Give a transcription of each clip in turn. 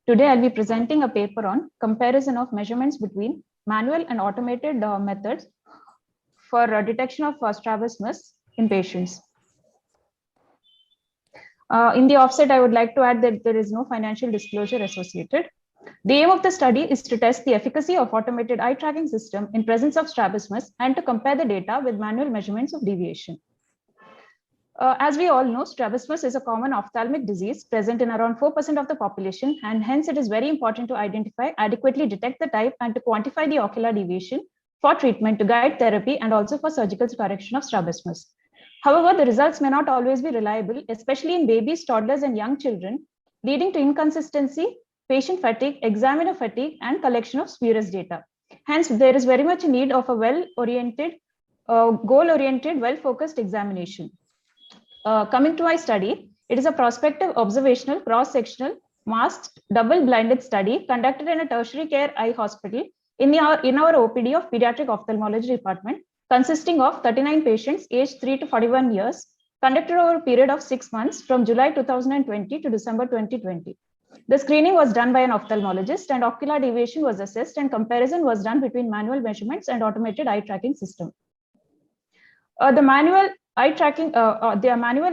Today, I'll be presenting a paper on comparison of measurements between manual and automated methods for detection of strabismus in patients. In the offset, I would like to add that there is no financial disclosure associated. The aim of the study is to test the efficacy of automated eye tracking system in presence of strabismus and to compare the data with manual measurements of deviation. As we all know, strabismus is a common ophthalmic disease present in around 4% of the population, and hence it is very important to identify, adequately detect the type, and to quantify the ocular deviation for treatment to guide therapy and also for surgical correction of strabismus. However, the results may not always be reliable, especially in babies, toddlers, and young children, leading to inconsistency, patient fatigue, examiner fatigue, and collection of spurious data. Hence, there is very much a need of a well-oriented, goal-oriented, well-focused examination. Coming to my study, it is a prospective observational cross-sectional masked double-blinded study conducted in a tertiary care eye hospital in our OPD of pediatric ophthalmology department, consisting of 39 patients aged 3 to 41 years, conducted over a period of 6 months from July 2020 to December 2020. The screening was done by an ophthalmologist and ocular deviation was assessed, and comparison was done between manual measurements and automated eye tracking system. The manual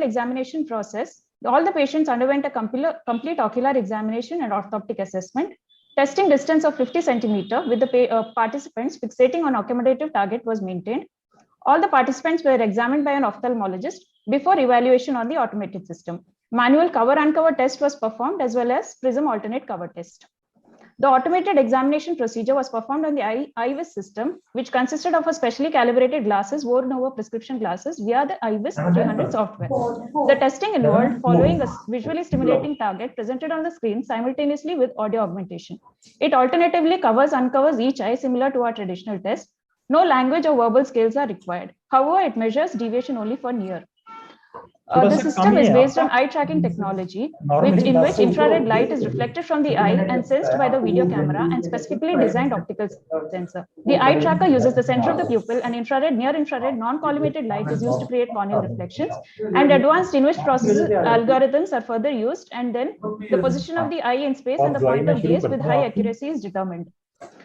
examination process, all the patients underwent a complete ocular examination and orthoptic assessment. Testing distance of 50 centimeter with the participants fixating on accommodative target was maintained. All the participants were examined by an ophthalmologist before evaluation on the automated system. Manual cover-uncover test was performed as well as prism alternate cover test. The automated examination procedure was performed on the IVIS system, which consisted of a specially calibrated glasses worn over prescription glasses via the IVIS 300 software. The testing involved following a visually stimulating target presented on the screen simultaneously with audio augmentation. It alternatively uncovers each eye, similar to our traditional test. No language or verbal scales are required. However, it measures deviation only for near. The system is based on eye tracking technology, in which infrared light is reflected from the eye and sensed by the video camera and specifically designed optical sensor. The eye tracker uses the center of the pupil, and infrared, near-infrared, non-collimated light is used to create corneal reflections, and advanced image processing algorithms are further used, and then the position of the eye in space and the point of gaze with high accuracy is determined.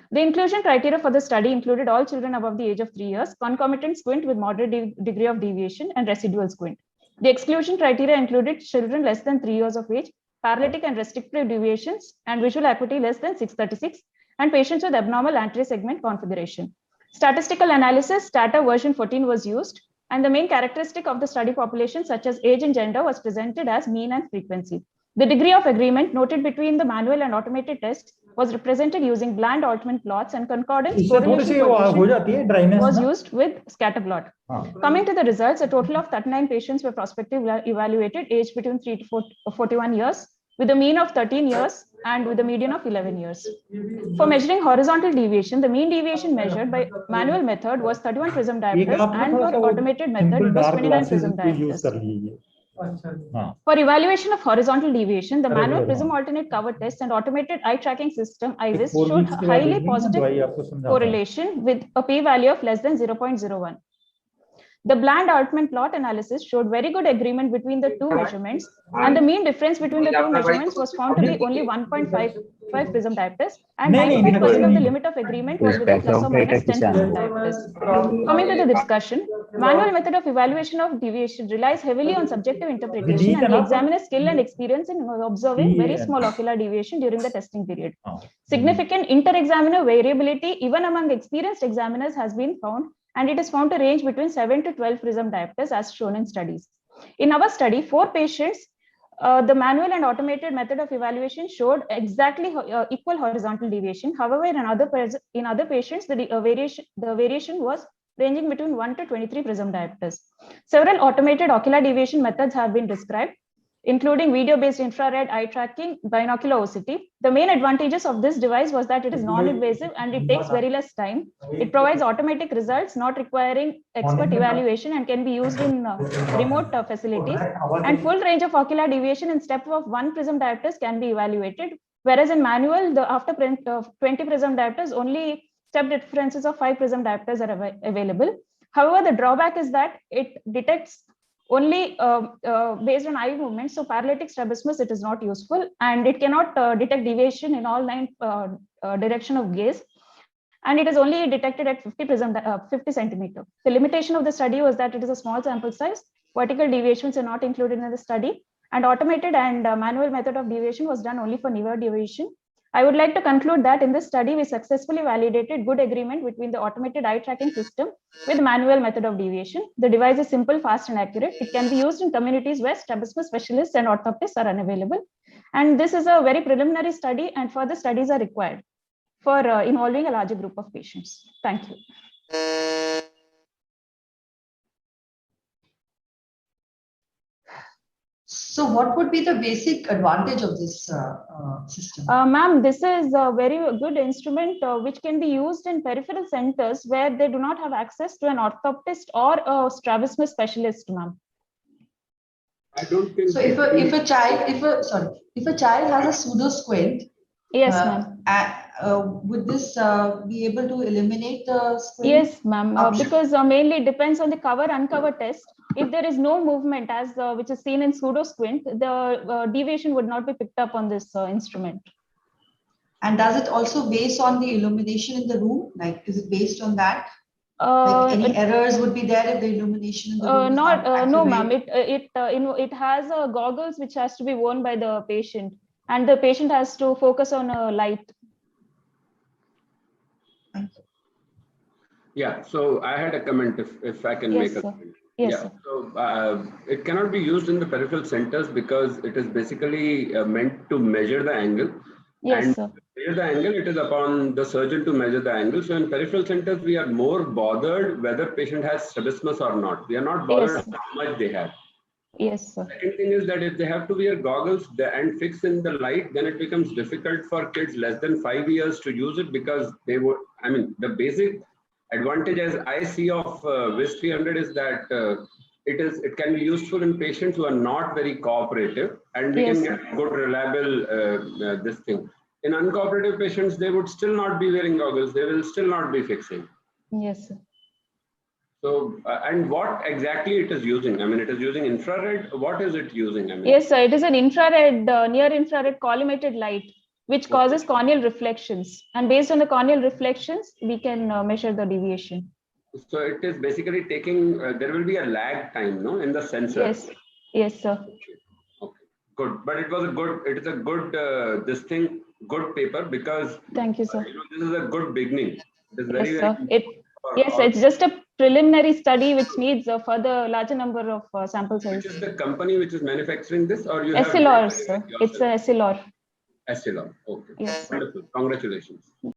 The inclusion criteria for the study included all children above the age of 3 years, concomitant squint with moderate degree of deviation, and residual squint. The exclusion criteria included children less than 3 years of age, paralytic and restrictive deviations, and visual acuity less than 636, and patients with abnormal anterior segment configuration. Statistical analysis, STATA version 14 was used, and the main characteristic of the study population, such as age and gender, was presented as mean and frequency. The degree of agreement noted between the manual and automated tests was represented using bland Altman plots, and concordance correlation was used with scatter plot. Coming to the results, a total of 39 patients were prospectively evaluated, aged between 3 to 41 years, with a mean of 13 years and with a median of 11 years. For measuring horizontal deviation, the mean deviation measured by manual method was 31 prism diopters, and for automated method, it was 29 prism diopters. For evaluation of horizontal deviation, the manual prism alternate cover test and automated eye tracking system IVIS showed highly positive correlation with a p-value of less than 0.01. The bland Altman plot analysis showed very good agreement between the two measurements, and the mean difference between the two measurements was found to be only 1.55 prism diopters, and 95% of the limit of agreement was within plus or minus 10 prism diopters. Coming to the discussion, manual method of evaluation of deviation relies heavily on subjective interpretation and the examiner's skill and experience in observing very small ocular deviation during the testing period. Significant inter-examiner variability, even among experienced examiners, has been found, and it is found to range between 7 to 12 prism diopters as shown in studies. In our study, 4 patients, the manual and automated method of evaluation showed exactly equal horizontal deviation. However, in other patients, the variation was ranging between 1 to 23 prism diopters. Several automated ocular deviation methods have been described, including video-based infrared eye tracking, binocular OCT. The main advantages of this device was that it is non-invasive and it takes very less time. It provides automatic results, not requiring expert evaluation, and can be used in remote facilities. And full range of ocular deviation in step of 1 prism diopters can be evaluated, whereas in manual, after 20 prism diopters, only step differences of 5 prism diopters are available. However, the drawback is that it detects only based on eye movement. So paralytic strabismus, it is not useful, and it cannot detect deviation in all 9 direction of gaze. And it is only detected at 50 centimeter. The limitation of the study was that it is a small sample size. Vertical deviations are not included in the study, and automated and manual method of deviation was done only for near deviation. I would like to conclude that in this study, we successfully validated good agreement between the automated eye tracking system with manual method of deviation. The device is simple, fast, and accurate. It can be used in communities where strabismus specialists and orthoptists are unavailable. And this is a very preliminary study, and further studies are required for involving a larger group of patients. Thank you. So what would be the basic advantage of this system? Ma'am, this is a very good instrument which can be used in peripheral centers where they do not have access to an orthoptist or a strabismus specialist, ma'am. I don't think so. If a child has a pseudo squint, yes, ma'am. would this be able to eliminate the squint? Yes, ma'am. Because mainly it depends on the cover uncover test. If there is no movement as which is seen in pseudo squint, the deviation would not be picked up on this instrument. And does it also based on the illumination in the room? Like, is it based on that? Like any errors would be there if the illumination in the room no, ma'am. It has goggles which has to be worn by the patient, and the patient has to focus on a light. Thank you. Yeah, so I had a comment if I can make a comment. Yes, yeah, sir. So it cannot be used in the peripheral centers because it is basically meant to measure the angle. Yes, and sir. to measure the angle, it is upon the surgeon to measure the angle. So in peripheral centers, we are more bothered whether patient has strabismus or not. We are not bothered how much they have. Yes, sir. Second thing is that if they have to wear goggles and fix in the light, then it becomes difficult for kids less than 5 years to use it because they would, I mean, the basic advantage as I see of WIS 300 is that it can be useful in patients who are not very cooperative, and we can get good reliable this thing. In uncooperative patients, they would still not be wearing goggles. They will still not be fixing. Yes, sir. So, and what exactly it is using? I mean, it is using infrared. What is it using? I mean, yes, sir. It is an infrared, near infrared collimated light, which causes corneal reflections. And based on the corneal reflections, we can measure the deviation. So it is basically taking, there will be a lag time, no, in the sensor. Yes, yes, sir. Okay, good. But it is a good, this thing, good paper because. Thank you, sir. This is a good beginning. It is very, yes, sir. very It's just a preliminary study which needs a further larger number of sample sizes. Which is the company which is manufacturing this, or you Essilor, sir. It's a Essilor. Essilor. Okay. Yes. Wonderful. Congratulations.